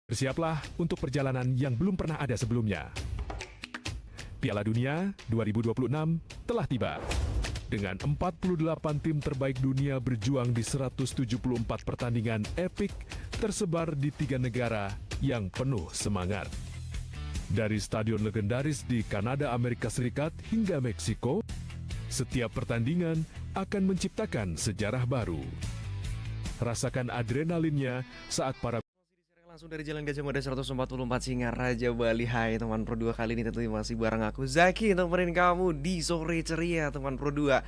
Bersiaplah untuk perjalanan yang belum pernah ada sebelumnya. Piala Dunia 2026 telah tiba. Dengan 48 tim terbaik dunia berjuang di 174 pertandingan epik tersebar di 3 negara yang penuh semangat. Dari stadion legendaris di Kanada, Amerika Serikat hingga Meksiko, setiap pertandingan akan menciptakan sejarah baru. Rasakan adrenalinnya saat para Langsung dari Jalan Gajah Mada 144 Singaraja, Bali. Hai teman Pro 2, kali ini tentunya masih bareng aku Zaki nemenin kamu di sore ceria teman Pro 2.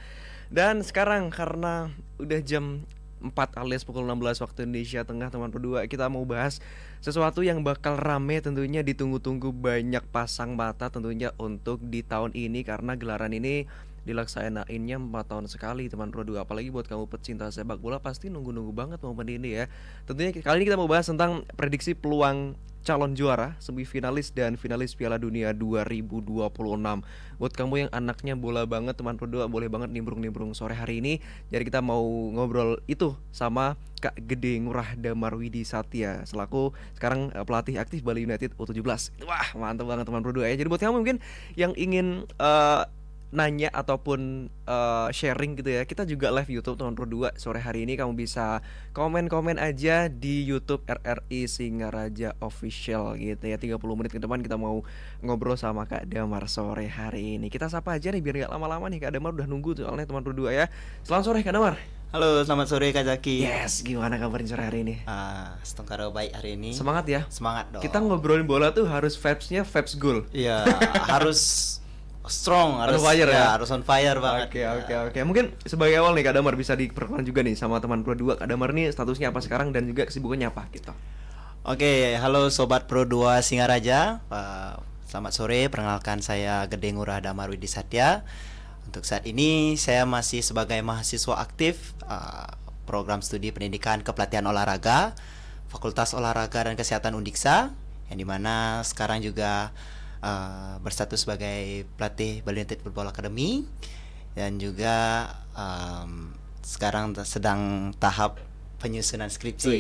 Dan sekarang karena udah jam 4 alias pukul 16 waktu Indonesia Tengah teman Pro 2, kita mau bahas sesuatu yang bakal rame, tentunya ditunggu-tunggu banyak pasang mata tentunya untuk di tahun ini, karena gelaran ini dilaksanainnya 4 tahun sekali teman Pro 2. Apalagi buat kamu pecinta sepak bola pasti nunggu-nunggu banget momen ini ya. Tentunya kali ini kita mau bahas tentang prediksi peluang calon juara, semifinalis dan finalis Piala Dunia 2026. Buat kamu yang anaknya bola banget teman Pro 2, boleh banget nimbrung-nimbrung sore hari ini. Jadi kita mau ngobrol itu sama Kak Gede Ngurah Damarwidi Satya selaku sekarang pelatih aktif Bali United U17. Wah, mantap banget teman Pro 2 ya. Jadi buat kamu mungkin yang ingin nanya ataupun sharing gitu ya, kita juga live YouTube teman Pro 2 sore hari ini. Kamu bisa komen-komen aja di YouTube RRI Singaraja Official gitu ya. 30 menit ke depan kita mau ngobrol sama Kak Damar sore hari ini. Kita sapa aja nih biar gak lama-lama nih, Kak Damar udah nunggu tuh soalnya teman Pro 2 ya. Selamat sore Kak Damar. Halo, selamat sore Kak Zaki. Yes, gimana kabarnya sore hari ini? Setengkara baik hari ini. Semangat ya? Semangat dong. Kita ngobrolin bola tuh harus vibes-nya vibes goal. Iya, harus strong, harus on fire ya? harus on fire banget. Oke. Mungkin sebagai awal nih Kak Damar bisa diperkenalkan juga nih sama teman Pro 2. Kak Damar nih statusnya apa sekarang dan juga kesibukannya apa gitu. Oke, halo sobat Pro 2 Singaraja. Selamat sore, perkenalkan saya Gede Ngurah Damarwidi Satya. Untuk saat ini saya masih sebagai mahasiswa aktif program studi pendidikan kepelatihan olahraga Fakultas Olahraga dan Kesehatan Undiksa, yang dimana sekarang juga berstatus sebagai pelatih Bali United Football Academy, dan juga sekarang sedang tahap penyusunan skripsi.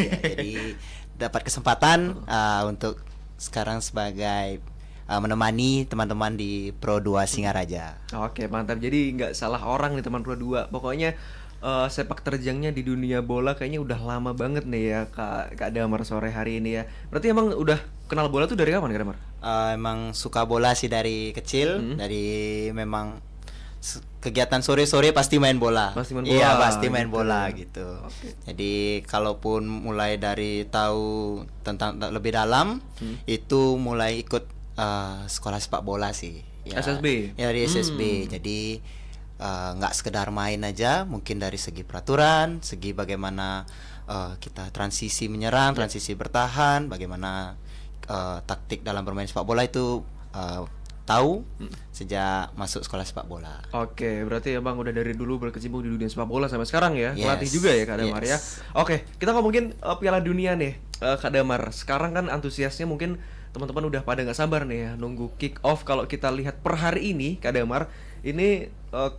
Ya, jadi dapat kesempatan untuk sekarang sebagai menemani teman-teman di Pro 2 Singaraja. Oke, mantap. Jadi nggak salah orang nih teman Pro 2. Pokoknya sepak terjangnya di dunia bola kayaknya udah lama banget nih ya Kak Damar sore hari ini ya. Berarti emang udah kenal bola tuh dari kapan Kak Damar? Emang suka bola sih dari kecil, dari memang kegiatan sore-sore pasti main bola. Iya, pasti main bola gitu. Oke. Jadi kalaupun mulai dari tahu tentang lebih dalam, itu mulai ikut sekolah sepak bola sih. Ya, SSB. Ya, dari SSB. Jadi nggak sekedar main aja, mungkin dari segi peraturan, segi bagaimana kita transisi menyerang, transisi bertahan, bagaimana taktik dalam bermain sepak bola itu tahu sejak masuk sekolah sepak bola. Oke, berarti emang udah dari dulu berkecimpung di dunia sepak bola sampai sekarang ya. Yes. Pelatih juga ya Kak Damar ya. Oke, kita ngomongin Piala Dunia nih Kak Damar. Sekarang kan antusiasnya mungkin teman-teman udah pada nggak sabar nih ya nunggu kick off. Kalau kita lihat per hari ini Kak Damar, ini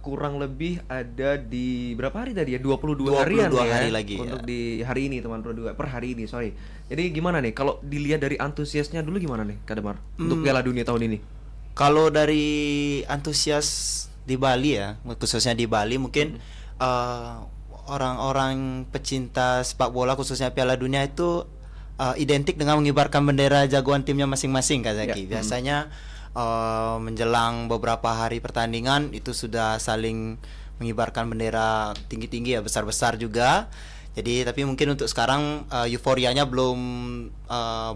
kurang lebih ada di berapa hari tadi ya? 22 harian ya hari lagi untuk ya. di hari ini teman Pro 2, per hari ini sorry. Jadi gimana nih kalau dilihat dari antusiasnya dulu gimana nih Kak Damar untuk Piala Dunia tahun ini? Kalau dari antusias di Bali ya, khususnya di Bali mungkin orang-orang pecinta sepak bola khususnya Piala Dunia itu identik dengan mengibarkan bendera jagoan timnya masing-masing Kak Zaki. Ya. Biasanya menjelang beberapa hari pertandingan itu sudah saling mengibarkan bendera tinggi-tinggi ya, besar-besar juga. Jadi tapi mungkin untuk sekarang euforianya belum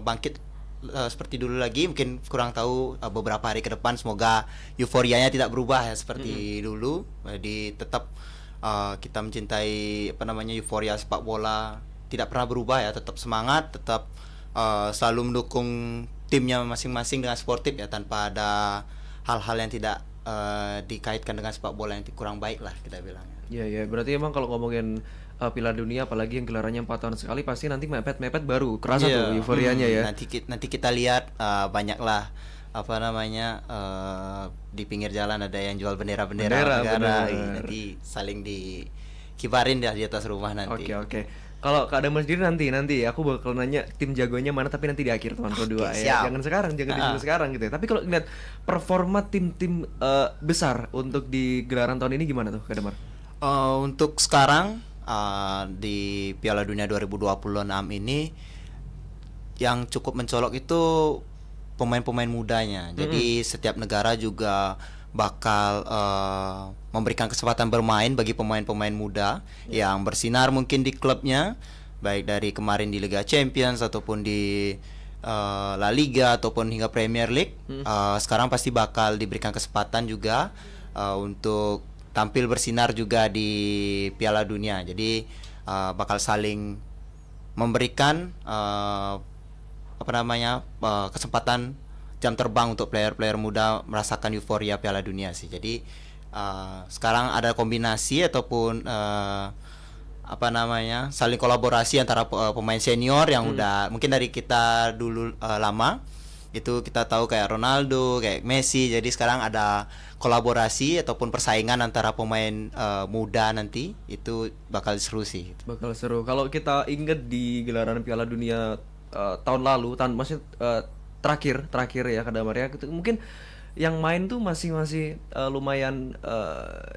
bangkit seperti dulu lagi. Mungkin kurang tahu beberapa hari ke depan, semoga euforianya tidak berubah ya seperti dulu. Jadi tetap kita mencintai euforia sepak bola tidak pernah berubah ya, tetap semangat, tetap selalu mendukung timnya masing-masing dengan sportif ya, tanpa ada hal-hal yang tidak dikaitkan dengan sepak bola yang kurang baik lah kita bilang. Iya, berarti emang kalau ngomongin Piala Dunia apalagi yang gelarannya 4 tahun sekali, pasti nanti mepet-mepet baru kerasa tuh euforianya ya. Nanti kita lihat banyaklah di pinggir jalan ada yang jual bendera negara. Nanti saling dikibarin di atas rumah nanti. Oke. Kalau Kak Damar sendiri nanti aku bakal nanya tim jagonya mana, tapi nanti di akhir teman Pro 2 Oke, ya. siap. Jangan sekarang, jangan dibahas sekarang gitu ya. Tapi kalau lihat performa tim-tim besar untuk di gelaran tahun ini gimana tuh Kak Damar? Untuk sekarang di Piala Dunia 2026 ini yang cukup mencolok itu pemain-pemain mudanya. Jadi setiap negara juga bakal memberikan kesempatan bermain bagi pemain-pemain muda yang bersinar mungkin di klubnya, baik dari kemarin di Liga Champions ataupun di La Liga ataupun hingga Premier League. Sekarang pasti bakal diberikan kesempatan juga untuk tampil bersinar juga di Piala Dunia. Jadi bakal saling memberikan kesempatan jam terbang untuk player-player muda merasakan euforia Piala Dunia sih. Jadi sekarang ada kombinasi ataupun saling kolaborasi antara pemain senior yang udah mungkin dari kita dulu lama itu kita tahu kayak Ronaldo, kayak Messi. Jadi sekarang ada kolaborasi ataupun persaingan antara pemain muda, nanti itu bakal seru sih. Bakal seru. Kalau kita inget di gelaran Piala Dunia tahun lalu, terakhir ya Kak Damar ya, mungkin yang main tuh masih lumayan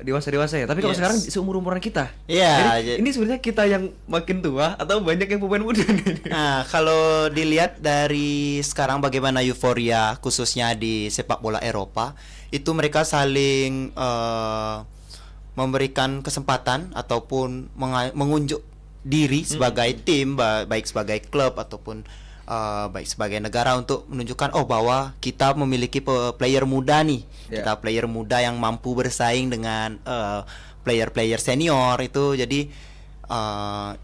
dewasa ya. Tapi kalau sekarang seumur-umuran kita. Iya. Jadi ini sebenarnya kita yang makin tua atau banyak yang pemain muda nih? Nah, kalau dilihat dari sekarang bagaimana euforia khususnya di sepak bola Eropa, itu mereka saling memberikan kesempatan ataupun mengunjuk diri sebagai tim, baik sebagai klub ataupun baik sebagai negara, untuk menunjukkan bahwa kita memiliki player muda nih. Kita player muda yang mampu bersaing dengan player-player senior itu. Jadi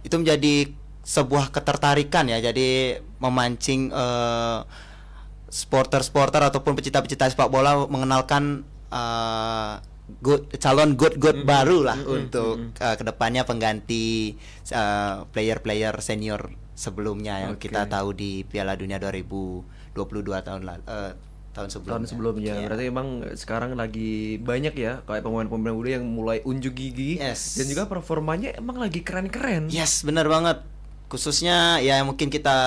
itu menjadi sebuah ketertarikan ya. Jadi memancing supporter ataupun pecinta-pecinta sepak bola mengenalkan calon good baru lah untuk kedepannya pengganti player-player senior sebelumnya yang kita tahu di Piala Dunia 2022 tahun sebelumnya. Berarti emang sekarang lagi banyak ya kayak pemain-pemain muda yang mulai unjuk gigi. Dan juga performanya emang lagi keren-keren. Yes, benar banget. Khususnya ya mungkin kita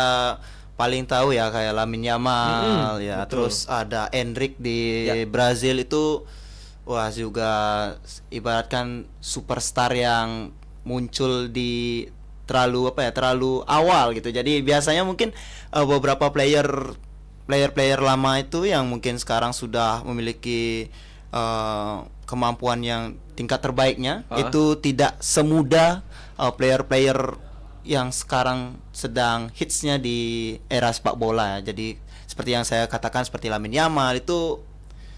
paling tahu ya kayak Lamine Yamal ya, betul. Terus ada Endrick di Brazil itu juga ibaratkan superstar yang muncul di terlalu awal gitu. Jadi biasanya mungkin beberapa player lama itu yang mungkin sekarang sudah memiliki kemampuan yang tingkat terbaiknya itu tidak semudah player-player yang sekarang sedang hitsnya di era sepak bola ya. Jadi seperti yang saya katakan, seperti Lamine Yamal itu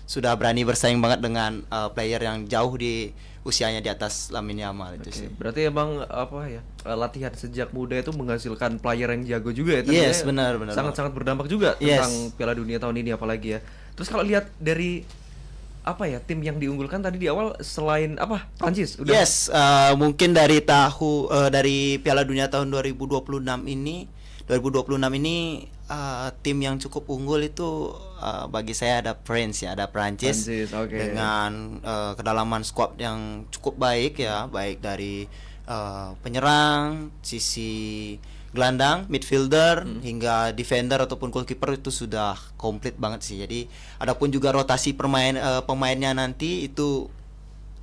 sudah berani bersaing banget dengan player yang jauh di usianya di atas Lamine Yamal itu sih. Berarti emang latihan sejak muda itu menghasilkan player yang jago juga ya. Yes, benar. Sangat-sangat berdampak juga tentang Piala Dunia tahun ini apalagi ya. Terus kalau lihat dari tim yang diunggulkan tadi di awal selain Prancis udah. Yes, mungkin dari Piala Dunia tahun 2026 ini tim yang cukup unggul itu bagi saya ada Prancis dengan kedalaman squad yang cukup baik ya, baik dari penyerang, sisi gelandang, midfielder hingga defender ataupun goalkeeper itu sudah komplit banget sih. Jadi adapun juga rotasi pemainnya nanti itu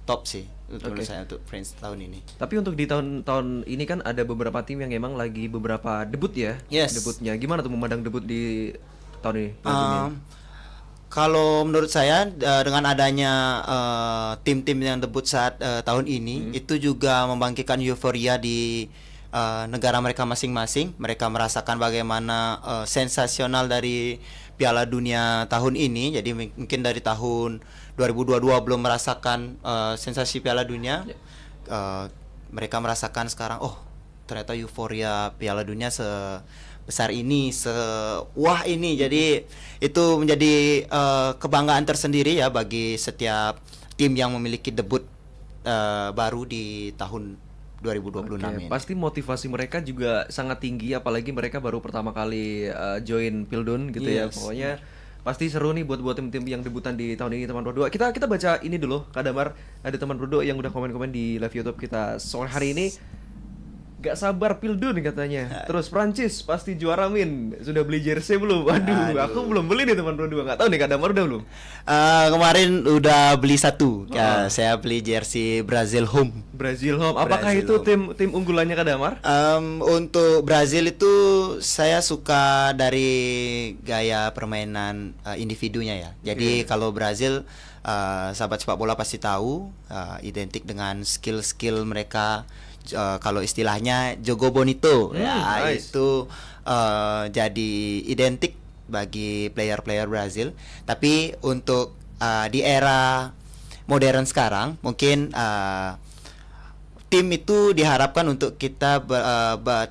top sih menurut saya untuk Prince tahun ini. Tapi untuk di tahun ini kan ada beberapa tim yang emang lagi beberapa debut ya. Debutnya gimana tuh memandang debut di tahun ini? Kalau menurut saya dengan adanya tim-tim yang debut saat tahun ini itu juga membangkitkan euforia di negara mereka masing-masing. Mereka merasakan bagaimana sensasional dari Piala Dunia tahun ini. Jadi mungkin dari tahun 2022 belum merasakan sensasi Piala Dunia. Mereka merasakan sekarang, ternyata euforia Piala Dunia sebesar ini, sewah ini. Jadi itu menjadi kebanggaan tersendiri ya bagi setiap tim yang memiliki debut baru di tahun 2026 ini. Pasti motivasi mereka juga sangat tinggi, apalagi mereka baru pertama kali join Pildun gitu ya. Pokoknya pasti seru nih buat tim-tim yang debutan di tahun ini, teman Pro 2. Kita baca ini dulu, Kak Damar. Ada teman Pro 2 yang udah komen-komen di live YouTube kita sore hari ini. gak sabar Pildun katanya. Terus Prancis pasti juara Min. Sudah beli jersey belum? Waduh, aku belum beli nih teman Pro 2. Gak tahu nih Kak Damar udah belum? Kemarin udah beli satu. Oh. Saya beli jersey Brazil home. Brazil home. Apakah Brazil itu home. tim unggulannya Kak Damar? Untuk Brazil itu saya suka dari gaya permainan individunya ya. Jadi kalau Brazil, sahabat sepak bola pasti tahu, identik dengan skill-skill mereka. Kalau istilahnya Jogo Bonito, ya Nice. itu jadi identik bagi player-player Brazil. Tapi untuk di era modern sekarang, mungkin tim itu diharapkan untuk kita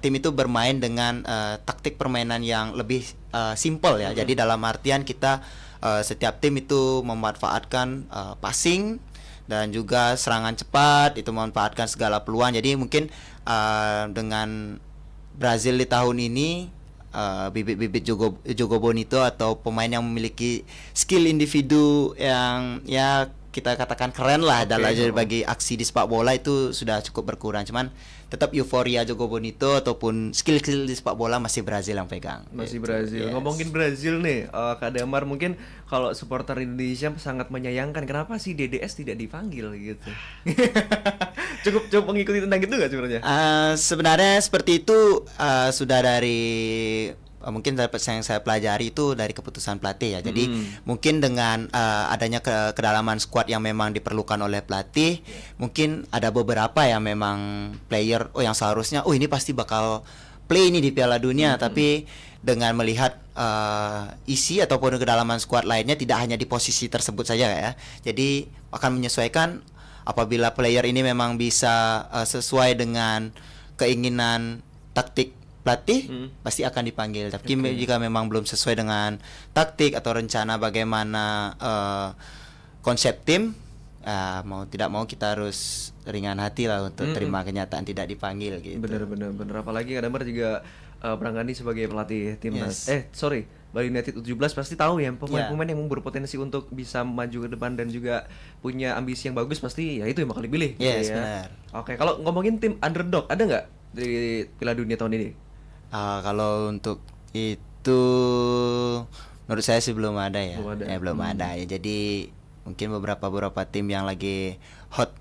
tim itu bermain dengan taktik permainan yang lebih simple ya. Jadi dalam artian kita setiap tim itu memanfaatkan passing dan juga serangan cepat, itu memanfaatkan segala peluang. Jadi mungkin dengan Brazil di tahun ini, bibit-bibit Jogo Bonito atau pemain yang memiliki skill individu yang ya kita katakan keren lah dalam bagi aksi di sepak bola itu sudah cukup berkurang. Cuman tetap euforia Jogo Bonito ataupun skill-skill di sepak bola masih Brazil yang pegang. Masih Gitu. Brazil. Yes. Ngomongin Brazil nih, Kak Damar, mungkin kalau supporter Indonesia sangat menyayangkan kenapa sih DDS tidak dipanggil gitu. cukup mengikuti tentang itu nggak sebenarnya? Sebenarnya seperti itu sudah dari mungkin dapat yang saya pelajari itu dari keputusan pelatih ya. Jadi mungkin dengan adanya kedalaman skuad yang memang diperlukan oleh pelatih, mungkin ada beberapa yang memang player yang seharusnya ini pasti bakal play ini di Piala Dunia, tapi dengan melihat isi ataupun kedalaman skuad lainnya tidak hanya di posisi tersebut saja ya. Jadi akan menyesuaikan apabila player ini memang bisa sesuai dengan keinginan taktik pelatih, pasti akan dipanggil. Tapi jika memang belum sesuai dengan taktik atau rencana bagaimana konsep tim, mau tidak mau kita harus ringan hati lah untuk terima kenyataan tidak dipanggil gitu. Bener. Apalagi Kak Damar juga berangkali sebagai pelatih timnas. Yes. Bali United U17 pasti tahu ya pemain-pemain yang berpotensi untuk bisa maju ke depan dan juga punya ambisi yang bagus, pasti ya itu yang bakal dipilih gitu Yes, ya. benar. Oke, kalau ngomongin tim underdog ada nggak di Piala Dunia tahun ini? Kalau untuk itu menurut saya sih belum ada ya. Belum ada. Belum ada ya. Jadi mungkin beberapa tim yang lagi hot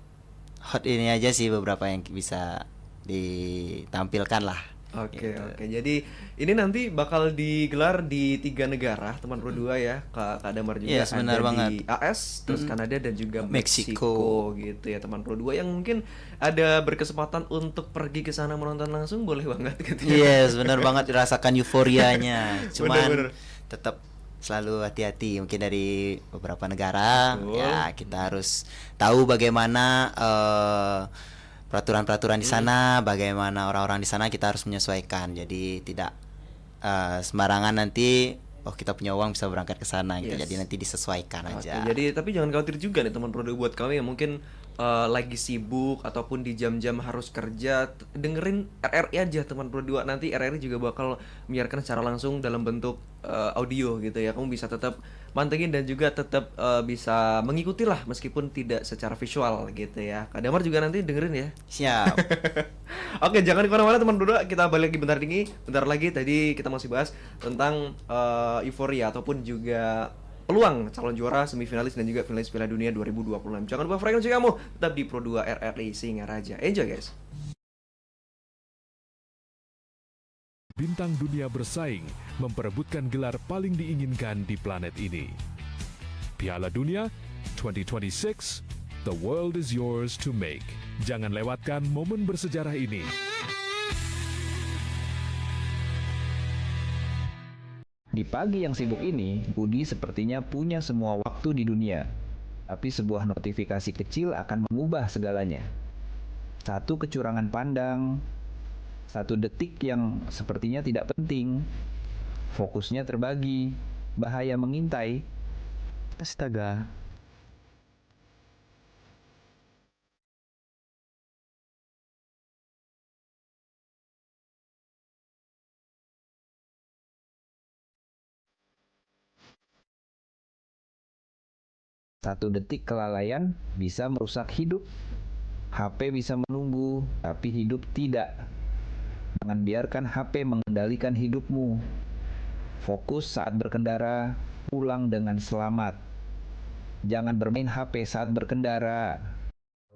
ini aja sih beberapa yang bisa ditampilkan lah. Oke, Gitu. Jadi ini nanti bakal digelar di 3 negara, teman Pro 2 ya. Kak Damar juga Yes, benar ada banget. di AS, terus Kanada dan juga Meksiko. Meksiko gitu ya, teman Pro 2 yang mungkin ada berkesempatan untuk pergi ke sana menonton langsung boleh banget gitu ya. Yes, benar banget rasakan euforianya. Bener. Cuman tetap selalu hati-hati mungkin dari beberapa negara. Betul. Ya, kita harus tahu bagaimana peraturan-peraturan di sana, bagaimana orang-orang di sana, kita harus menyesuaikan. Jadi tidak sembarangan nanti kita punya uang bisa berangkat ke sana gitu. Yes. Jadi nanti disesuaikan Oke, aja. jadi tapi jangan khawatir juga nih teman Pro 2 buat kami yang mungkin lagi sibuk ataupun di jam-jam harus kerja, dengerin RRI aja teman Pro 2. Nanti RRI juga bakal menyiarkan secara langsung dalam bentuk audio gitu ya. Kamu bisa tetap mantengin dan juga tetap bisa mengikuti lah meskipun tidak secara visual gitu ya. Kak Damar juga nanti dengerin ya. Siap. Oke, jangan kemana-mana teman berdua. Kita balik lagi bentar lagi. Tadi kita masih bahas tentang euforia ataupun juga peluang calon juara, semifinalis dan juga finalis Piala Dunia 2026. Jangan lupa frekuensi kamu tetap di Pro 2 RRI Singaraja. Enjoy guys. Bintang dunia bersaing memperebutkan gelar paling diinginkan di planet ini. Piala Dunia 2026, the world is yours to make. Jangan lewatkan momen bersejarah ini. Di pagi yang sibuk ini, Budi sepertinya punya semua waktu di dunia. Tapi sebuah notifikasi kecil akan mengubah segalanya. Satu kecurangan pandang, satu detik yang sepertinya tidak penting. Fokusnya terbagi, bahaya mengintai. Astaga. Satu detik kelalaian bisa merusak hidup. HP bisa menunggu, tapi hidup tidak. Jangan biarkan HP mengendalikan hidupmu. Fokus saat berkendara, pulang dengan selamat. Jangan bermain HP saat berkendara.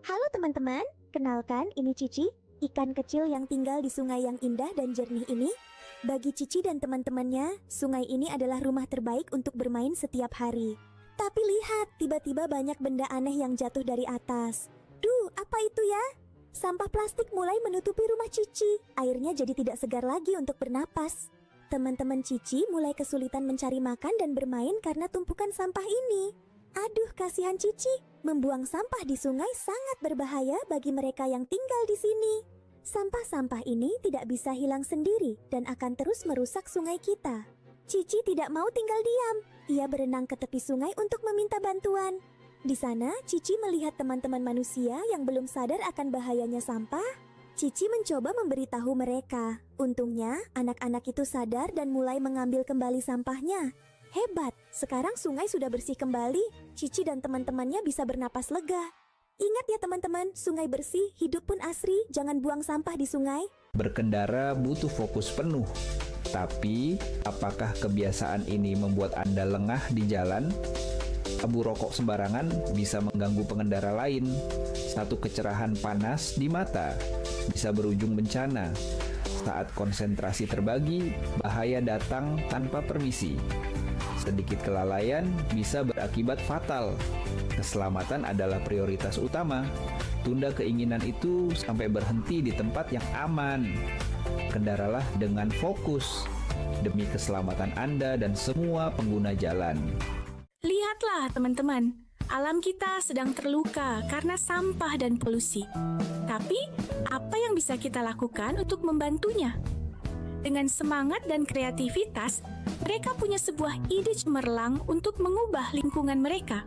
Halo teman-teman, kenalkan ini Cici, ikan kecil yang tinggal di sungai yang indah dan jernih ini. Bagi Cici dan teman-temannya, sungai ini adalah rumah terbaik untuk bermain setiap hari. Tapi lihat, tiba-tiba banyak benda aneh yang jatuh dari atas. Duh, apa itu ya? Sampah plastik mulai menutupi rumah Cici. Airnya jadi tidak segar lagi untuk bernapas. Teman-teman Cici mulai kesulitan mencari makan dan bermain karena tumpukan sampah ini. Aduh, kasihan Cici. Membuang sampah di sungai sangat berbahaya bagi mereka yang tinggal di sini. Sampah-sampah ini tidak bisa hilang sendiri dan akan terus merusak sungai kita. Cici tidak mau tinggal diam. Ia berenang ke tepi sungai untuk meminta bantuan. Di sana, Cici melihat teman-teman manusia yang belum sadar akan bahayanya sampah. Cici mencoba memberitahu mereka. Untungnya, anak-anak itu sadar dan mulai mengambil kembali sampahnya. Hebat, sekarang sungai sudah bersih kembali. Cici dan teman-temannya bisa bernapas lega. Ingat ya teman-teman, sungai bersih, hidup pun asri, jangan buang sampah di sungai. Berkendara butuh fokus penuh. Tapi, apakah kebiasaan ini membuat Anda lengah di jalan? Abu rokok sembarangan bisa mengganggu pengendara lain. Satu kecerahan panas di mata bisa berujung bencana. Saat konsentrasi terbagi, bahaya datang tanpa permisi. Sedikit kelalaian bisa berakibat fatal. Keselamatan adalah prioritas utama. Tunda keinginan itu sampai berhenti di tempat yang aman. Kendaralah dengan fokus demi keselamatan Anda dan semua pengguna jalan. Lihatlah teman-teman, alam kita sedang terluka karena sampah dan polusi. Tapi, apa yang bisa kita lakukan untuk membantunya? Dengan semangat dan kreativitas, mereka punya sebuah ide cemerlang untuk mengubah lingkungan mereka.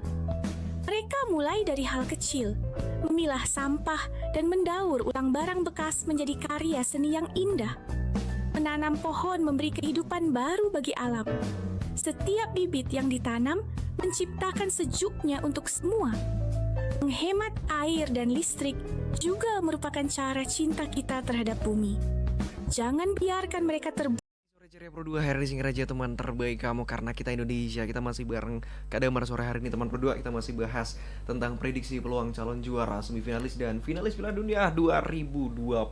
Mereka mulai dari hal kecil, memilah sampah dan mendaur ulang barang bekas menjadi karya seni yang indah. Menanam pohon memberi kehidupan baru bagi alam. Setiap bibit yang ditanam menciptakan sejuknya untuk semua. Menghemat air dan listrik juga merupakan cara cinta kita terhadap bumi. Jangan biarkan mereka Sore ceria Pro 2, hari ini Singaraja teman terbaik kamu karena kita Indonesia. Kita masih bareng Kak Damar sore hari ini teman Pro 2. Kita masih bahas tentang prediksi peluang calon juara, semifinalis dan finalis Piala Dunia 2026.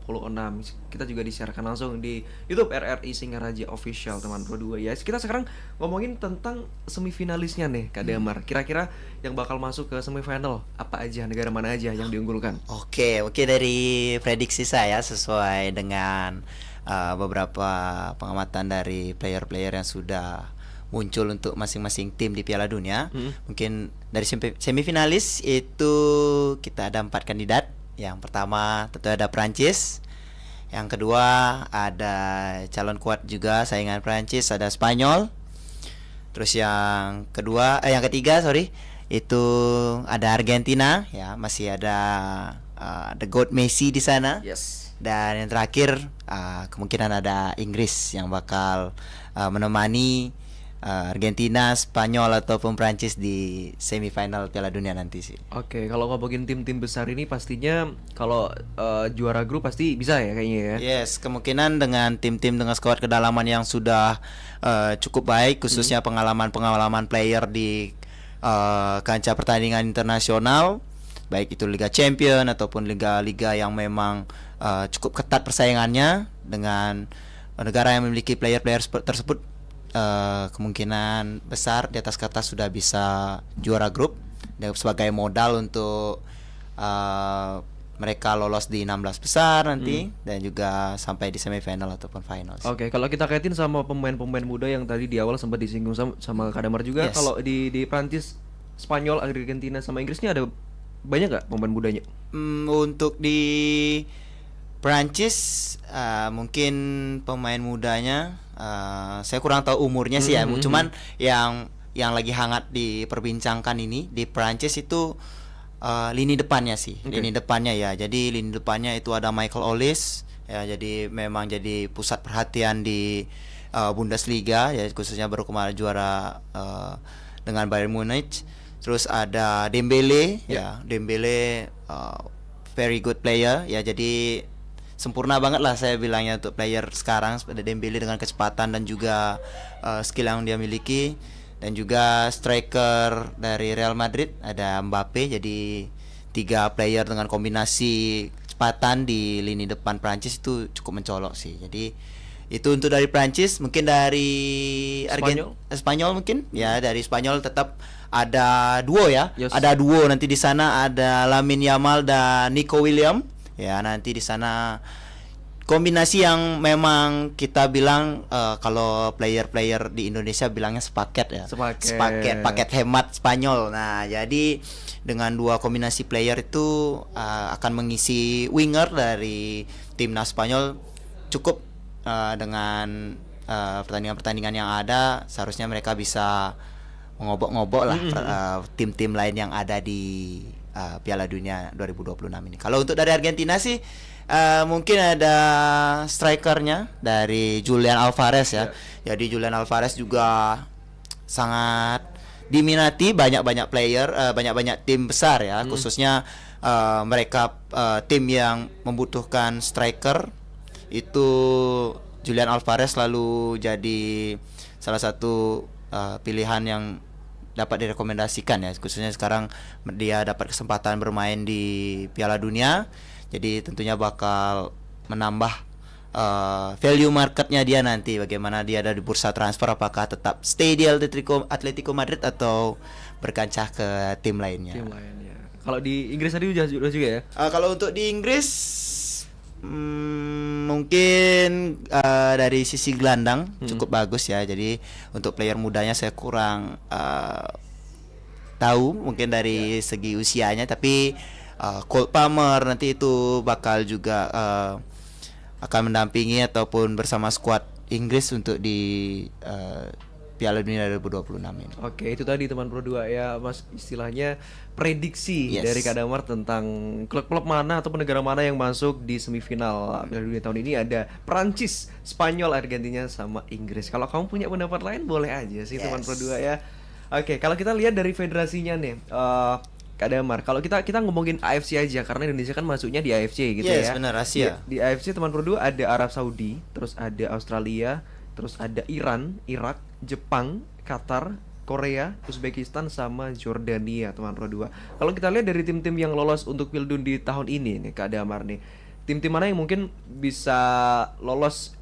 Kita juga disiarkan langsung di YouTube RRI Singaraja Official teman Pro 2 ya. Kita sekarang ngomongin tentang semifinalisnya nih Kak Damar. Kira-kira yang bakal masuk ke semifinal apa aja, negara mana aja yang diunggulkan? Oke, dari prediksi saya sesuai dengan beberapa pengamatan dari player-player yang sudah muncul untuk masing-masing tim di Piala Dunia. Mungkin dari semifinalis itu kita ada 4 kandidat. Yang pertama tentu ada Prancis. Yang kedua ada calon kuat juga saingan Prancis, ada Spanyol. Terus yang ketiga itu ada Argentina, ya masih ada the GOAT Messi di sana. Yes. Dan yang terakhir kemungkinan ada Inggris yang bakal menemani Argentina, Spanyol ataupun Prancis di semifinal Piala Dunia nanti sih. Oke, kalau ngomongin tim-tim besar ini pastinya kalau juara grup pasti bisa ya kayaknya ya. Yes, kemungkinan dengan tim-tim dengan skuad kedalaman yang sudah cukup baik, khususnya pengalaman-pengalaman player di kancah pertandingan internasional, baik itu Liga Champion ataupun liga-liga yang memang cukup ketat persaingannya dengan negara yang memiliki player-player tersebut, kemungkinan besar di atas kertas sudah bisa juara grup dan sebagai modal untuk mereka lolos di 16 besar nanti dan juga sampai di semifinal ataupun final. Oke, kalau kita kaitin sama pemain-pemain muda yang tadi di awal sempat disinggung sama Kak Damar juga, Yes. kalau di Prancis, Spanyol, Argentina sama Inggrisnya ada banyak nggak pemain mudanya? Untuk di Prancis mungkin pemain mudanya saya kurang tahu umurnya sih ya. Cuman yang lagi hangat diperbincangkan ini di Prancis itu lini depannya sih. Lini depannya ya. Jadi lini depannya itu ada Michael Olise ya, jadi memang jadi pusat perhatian di Bundesliga ya, khususnya baru kemarin juara dengan Bayern Munich. Terus ada Dembele ya, Dembele very good player ya, jadi sempurna banget lah saya bilangnya untuk player sekarang seperti Dembele dengan kecepatan dan juga skill yang dia miliki, dan juga striker dari Real Madrid ada Mbappe. Jadi 3 player dengan kombinasi kecepatan di lini depan Prancis itu cukup mencolok sih. Jadi itu untuk dari Prancis. Mungkin dari Spanyol mungkin ya, dari Spanyol tetap ada duo ya. Yes. Ada duo nanti di sana, ada Lamine Yamal dan Nico Williams. Ya, nanti di sana kombinasi yang memang kita bilang kalau player-player di Indonesia bilangnya sepaket ya. Paket hemat Spanyol. Nah, jadi dengan 2 kombinasi player itu akan mengisi winger dari timnas Spanyol. Cukup dengan pertandingan-pertandingan yang ada, seharusnya mereka bisa ngobok-ngobok lah tim-tim lain yang ada di Piala Dunia 2026 ini. Kalau untuk dari Argentina sih mungkin ada strikernya dari Julian Alvarez ya. Jadi Julian Alvarez juga sangat diminati banyak-banyak player, banyak-banyak tim besar ya, khususnya mereka tim yang membutuhkan striker. Itu Julian Alvarez selalu jadi salah satu pilihan yang dapat direkomendasikan ya, khususnya sekarang dia dapat kesempatan bermain di Piala Dunia. Jadi tentunya bakal menambah value marketnya dia nanti, bagaimana dia ada di bursa transfer, apakah tetap stay di Atletico Madrid atau berkancah ke tim lainnya. Kalau di Inggris tadi udah juga ya? Kalau untuk di Inggris mungkin dari sisi gelandang cukup bagus ya. Jadi untuk player mudanya saya kurang tahu mungkin dari segi usianya, tapi Cole Palmer nanti itu bakal juga akan mendampingi ataupun bersama skuad Inggris untuk di Piala Dunia 2026 ini. Oke, itu tadi teman Pro 2 ya, Mas, istilahnya prediksi dari Kak Damar tentang klub-klub mana ataupun negara mana yang masuk di semifinal Piala Dunia tahun ini. Ada Prancis, Spanyol, Argentina sama Inggris. Kalau kamu punya pendapat lain boleh aja sih teman Pro 2 ya. Oke, kalau kita lihat dari federasinya nih, Kak Damar, kalau kita ngomongin AFC aja, karena Indonesia kan masuknya di AFC gitu ya. Benar, Asia. Di AFC teman Pro 2 ada Arab Saudi, terus ada Australia, terus ada Iran, Irak, Jepang, Qatar, Korea, Uzbekistan sama Jordania teman Pro 2. Kalau kita lihat dari tim-tim yang lolos untuk Piala Dunia di tahun ini nih Kak Damar nih, tim-tim mana yang mungkin bisa lolos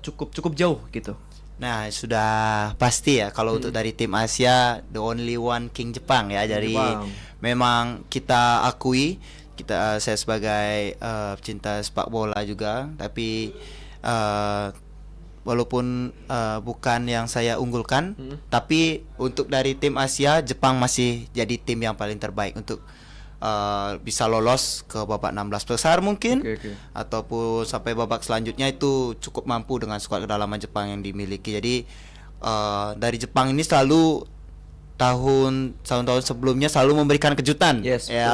cukup jauh gitu? Nah, sudah pasti ya kalau untuk dari tim Asia, the only one King Jepang ya. Jadi memang kita akui, saya sebagai pecinta sepak bola juga, tapi walaupun bukan yang saya unggulkan, tapi untuk dari tim Asia, Jepang masih jadi tim yang paling terbaik untuk bisa lolos ke babak 16 besar mungkin, ataupun sampai babak selanjutnya itu cukup mampu dengan skuad kedalaman Jepang yang dimiliki. Jadi dari Jepang ini selalu tahun-tahun sebelumnya selalu memberikan kejutan,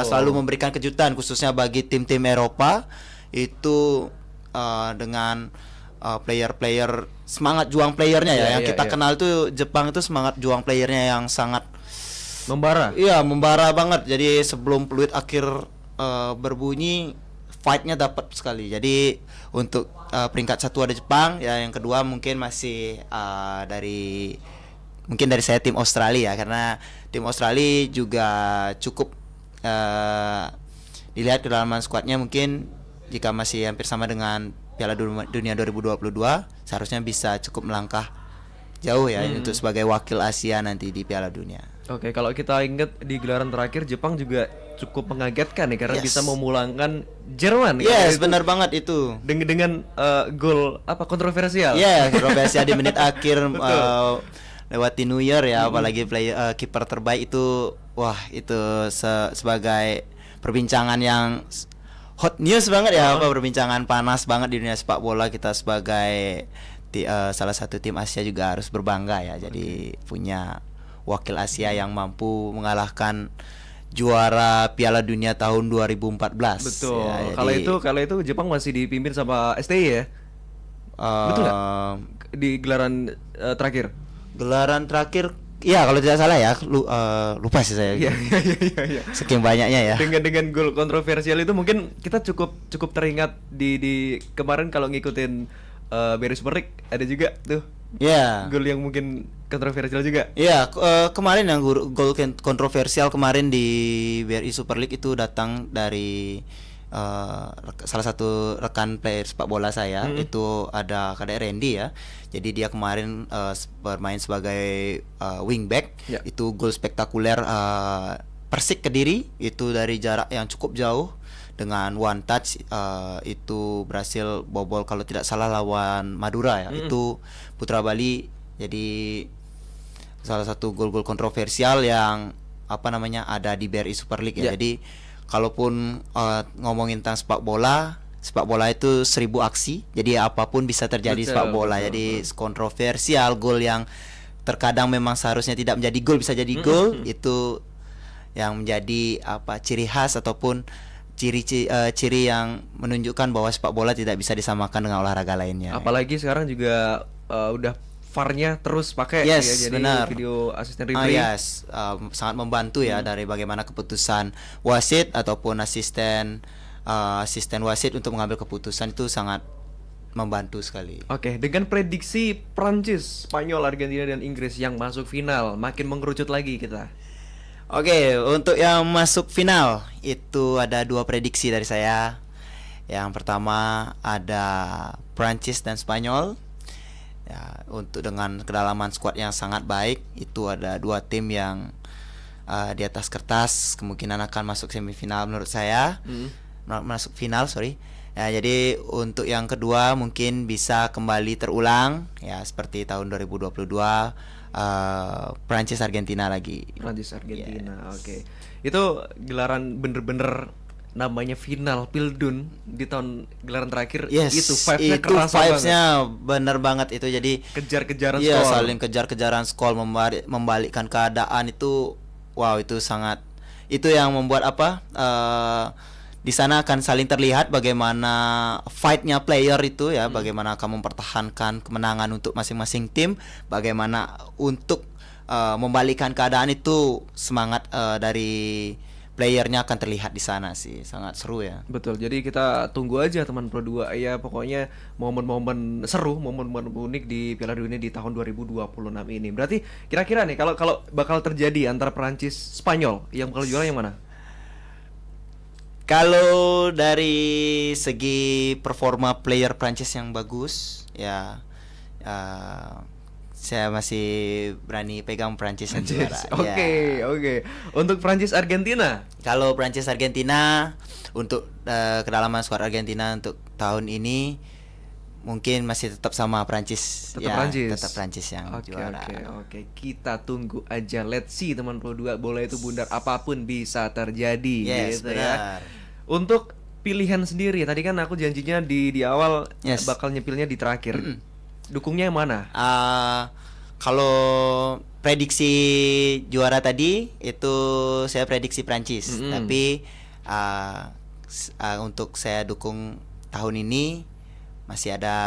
selalu memberikan kejutan khususnya bagi tim-tim Eropa itu dengan player-player semangat juang playernya ya, yang kita kenal tuh Jepang itu semangat juang playernya yang sangat membara. Iya, membara banget. Jadi sebelum peluit akhir berbunyi, fightnya dapat sekali. Jadi untuk peringkat 1 ada Jepang, ya yang kedua mungkin masih dari saya tim Australia, karena tim Australia juga cukup dilihat kedalaman skuadnya, mungkin jika masih hampir sama dengan Piala Dunia 2022 seharusnya bisa cukup melangkah jauh ya untuk sebagai wakil Asia nanti di Piala Dunia. Oke, kalau kita ingat di gelaran terakhir Jepang juga cukup mengagetkan ya, karena bisa memulangkan Jerman. Benar banget itu. Dengan gol kontroversial. Kontroversial di menit akhir lewati New Year ya, apalagi kiper terbaik itu, wah itu sebagai perbincangan yang hot news banget ya, perbincangan panas banget di dunia sepak bola. Kita sebagai salah satu tim Asia juga harus berbangga ya, jadi punya wakil Asia yang mampu mengalahkan juara Piala Dunia tahun 2014. Betul. Ya, kalau itu Jepang masih dipimpin sama STI ya. Betul nggak? Di gelaran terakhir. Gelaran terakhir Iya, kalau tidak salah ya, lupa sih saya. Iya, iya, iya, iya. Saking banyaknya ya. Dengan gol kontroversial itu mungkin kita cukup teringat di kemarin kalau ngikutin Barry Super League ada juga tuh Iya. gol yang mungkin kontroversial juga. Iya, kemarin yang gol kontroversial kemarin di BRI Super League itu datang dari salah satu rekan player sepak bola saya, itu ada Kadek Randy ya. Jadi dia kemarin bermain sebagai wingback. Ya. Itu gol spektakuler Persik Kediri itu dari jarak yang cukup jauh dengan one touch, itu berhasil bobol kalau tidak salah lawan Madura ya. Itu Putra Bali. Jadi salah satu gol-gol kontroversial yang ada di BRI Super League ya. Ya. Jadi kalaupun ngomongin tentang sepak bola itu 1000 aksi. Jadi apapun bisa terjadi Betul, sepak bola. betul, Jadi kontroversial, gol yang terkadang memang seharusnya tidak menjadi gol bisa jadi gol, itu yang menjadi ciri khas ataupun ciri yang menunjukkan bahwa sepak bola tidak bisa disamakan dengan olahraga lainnya. Apalagi sekarang juga udah VAR-nya terus pakai Yes, ya, jadi benar. video asisten referee. Yes, sangat membantu ya dari bagaimana keputusan wasit ataupun asisten wasit untuk mengambil keputusan itu sangat membantu sekali. Oke, dengan prediksi Prancis, Spanyol, Argentina dan Inggris yang masuk final, makin mengerucut lagi kita. Oke, untuk yang masuk final itu ada 2 prediksi dari saya. Yang pertama ada Prancis dan Spanyol. Ya, untuk dengan kedalaman skuad yang sangat baik, itu ada 2 tim yang di atas kertas kemungkinan akan masuk semifinal menurut saya. Masuk final, sorry. Ya, jadi untuk yang kedua mungkin bisa kembali terulang ya seperti tahun 2022, Prancis Argentina lagi. Prancis Argentina. Yes. Oke. Itu gelaran bener-bener namanya final Pildun di tahun gelaran terakhir. Yes, itu vibes-nya itu kerasa vibes-nya banget. bener banget itu. Jadi Kejar-kejaran iya, skor. saling kejar-kejaran skor, membalikkan keadaan itu, wow, itu sangat, itu yang membuat di sana akan saling terlihat bagaimana fight-nya player itu ya, bagaimana akan mempertahankan kemenangan untuk masing-masing tim, bagaimana untuk membalikkan keadaan itu, semangat dari playernya akan terlihat di sana sih, sangat seru ya. Betul. Jadi kita tunggu aja teman Pro 2 ya, pokoknya momen-momen seru, momen-momen unik di Piala Dunia di tahun 2026 ini. Berarti kira-kira nih kalau bakal terjadi antara Prancis Spanyol, yang bakal juara yang mana? Kalau dari segi performa player Prancis yang bagus ya, saya masih berani pegang Prancis yang juara. Oke, Ya. oke. Untuk Prancis Argentina, Kalau Prancis Argentina, untuk kedalaman skuad Argentina untuk tahun ini mungkin masih tetap sama Prancis. tetap Prancis. Tetap Prancis yang Oke, juara. oke. Kita tunggu aja. Let's see teman Pro 2, bola itu bundar, apapun bisa terjadi Yes, gitu benar. ya. Untuk pilihan sendiri, tadi kan aku janjinya di awal Yes. bakal nyepilnya di terakhir. Dukungnya yang mana? Kalau prediksi juara tadi itu saya prediksi Prancis, tapi untuk saya dukung tahun ini masih ada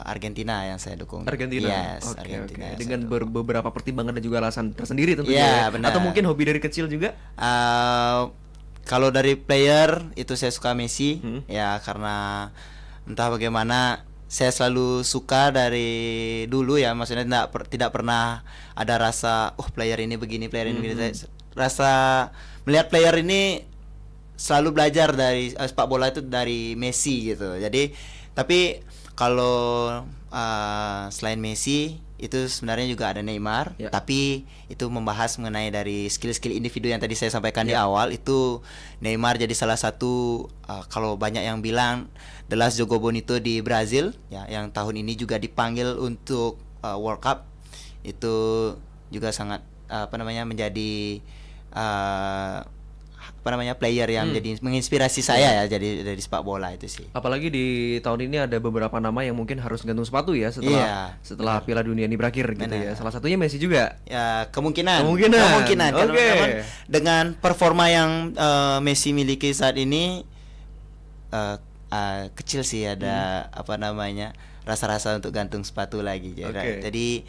Argentina yang saya dukung. Argentina. Yes, Oke, Argentina yang dengan saya dukung. beberapa pertimbangan dan juga alasan tersendiri tentunya. Iya, ya. benar. Atau mungkin hobi dari kecil juga? Kalau dari player itu saya suka Messi, Hmm. ya karena entah bagaimana saya selalu suka dari dulu ya, maksudnya tidak pernah ada rasa player ini begini, player ini begini. Saya rasa melihat player ini selalu belajar dari sepak bola itu dari Messi gitu. Jadi tapi kalau selain Messi itu sebenarnya juga ada Neymar, Ya. tapi itu membahas mengenai dari skill-skill individu yang tadi saya sampaikan di awal. Itu Neymar jadi salah satu, kalau banyak yang bilang the last Jogo Bonito di Brazil ya, yang tahun ini juga dipanggil untuk World Cup, itu juga sangat menjadi player yang jadi menginspirasi saya ya, jadi dari sepak bola itu sih. Apalagi di tahun ini ada beberapa nama yang mungkin harus gantung sepatu ya Iya, setelah Piala Dunia ini berakhir gitu ya. Benar. Salah satunya Messi juga. Ya, kemungkinan. Kemungkinan. Karena Oke. memang dengan performa yang Messi miliki saat ini, kecil sih, ada apa namanya, rasa-rasa untuk gantung sepatu lagi. Oke. Jadi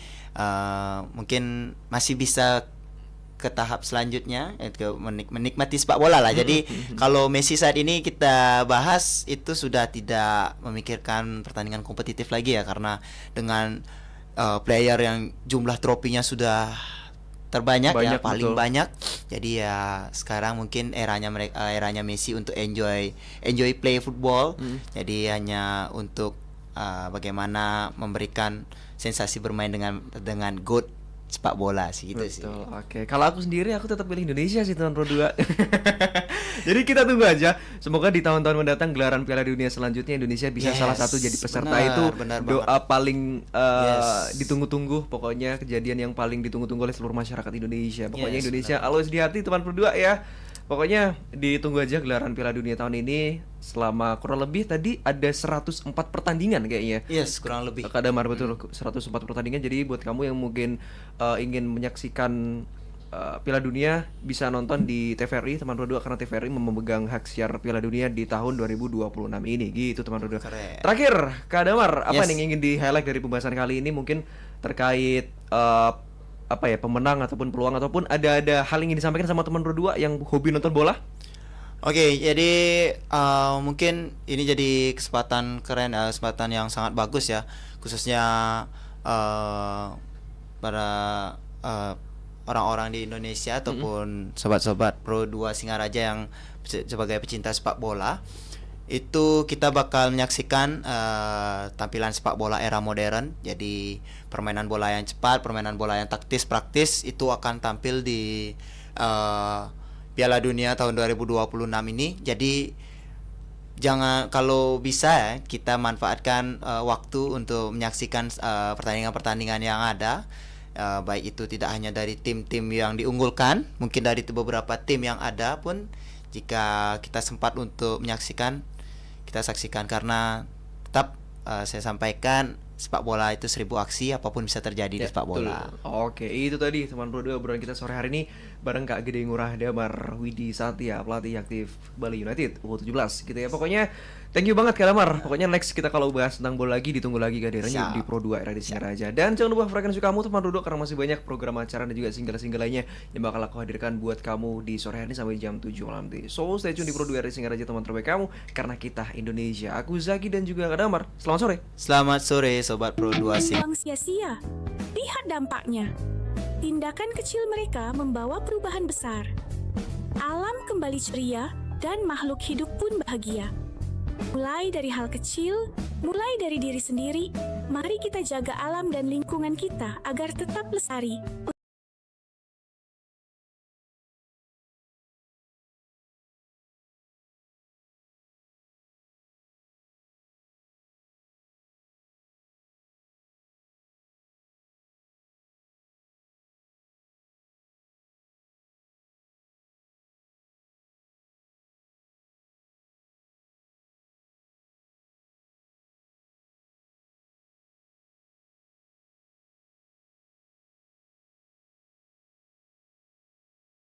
mungkin masih bisa ke tahap selanjutnya, yaitu menikmati sepak bola lah. Jadi kalau Messi saat ini kita bahas itu sudah tidak memikirkan pertandingan kompetitif lagi ya, karena dengan player yang jumlah tropinya sudah terbanyak Banyak, ya, paling betul. banyak. Jadi ya sekarang mungkin eranya Messi untuk enjoy play football. Jadi hanya untuk bagaimana memberikan sensasi bermain dengan GOAT sepak bola sih, gitu sih. Betul. Oke, kalau aku sendiri aku tetap pilih Indonesia sih teman Pro 2. Jadi kita tunggu aja. Semoga di tahun-tahun mendatang gelaran Piala Dunia selanjutnya Indonesia bisa Yes, salah satu jadi peserta. benar, Itu benar doa paling Yes. ditunggu-tunggu. Pokoknya kejadian yang paling ditunggu-tunggu oleh seluruh masyarakat Indonesia. Pokoknya Yes, Indonesia always di hati teman Pro 2 ya. Pokoknya ditunggu aja gelaran Piala Dunia tahun ini. Selama kurang lebih tadi ada 104 pertandingan kayaknya. Yes, kurang lebih. Kak Damar, betul, 104 pertandingan. Jadi buat kamu yang mungkin ingin menyaksikan Piala Dunia, bisa nonton di TVRI teman Pro 2, karena TVRI memegang hak siar Piala Dunia di tahun 2026 ini. Gitu teman Pro 2. Keren. Terakhir, Kak Damar, apa Yes. nih yang ingin di-highlight dari pembahasan kali ini, mungkin terkait apa ya, pemenang ataupun peluang, ataupun ada hal yang ingin disampaikan sama teman Pro 2 yang hobi nonton bola? Oke, jadi mungkin ini jadi kesempatan keren, kesempatan yang sangat bagus ya, khususnya para orang-orang di Indonesia ataupun sobat-sobat Pro 2 Singaraja yang sebagai pecinta sepak bola. Itu kita bakal menyaksikan tampilan sepak bola era modern. Jadi permainan bola yang cepat, permainan bola yang taktis, praktis, itu akan tampil di Piala Dunia tahun 2026 ini. Jadi jangan, kalau bisa ya, kita manfaatkan waktu untuk menyaksikan pertandingan-pertandingan yang ada. Baik itu tidak hanya dari tim-tim yang diunggulkan, mungkin dari beberapa tim yang ada pun, jika kita sempat untuk menyaksikan, kita saksikan, karena tetap saya sampaikan, sepak bola itu 1000 aksi, apapun bisa terjadi di sepak bola. Betul. Oke, itu tadi teman Pro 2 obrolan kita sore hari ini bareng Kak Gede Ngurah Damar Widi Satya, pelatih aktif Bali United U17 gitu ya. Pokoknya thank you banget Kak Damar. Pokoknya next kita kalau bahas tentang bola lagi, ditunggu lagi kehadirannya Siap. di Pro 2 era di Singaraja. Dan jangan lupa frekuensi kamu teman Pro 2, karena masih banyak program acara dan juga single-single lainnya yang bakal aku hadirkan buat kamu di sore hari ini sampai jam 7 malam nanti. So stay tune di Pro 2 era di Singaraja, teman terbaik kamu, karena kita Indonesia. Aku Zaki dan juga Kak Damar. Selamat sore. Selamat sore Sobat Pro 2 Buang sia-sia. Lihat dampaknya. Tindakan kecil mereka membawa perubahan besar. Alam kembali ceria dan makhluk hidup pun bahagia. Mulai dari hal kecil, mulai dari diri sendiri, mari kita jaga alam dan lingkungan kita agar tetap lestari.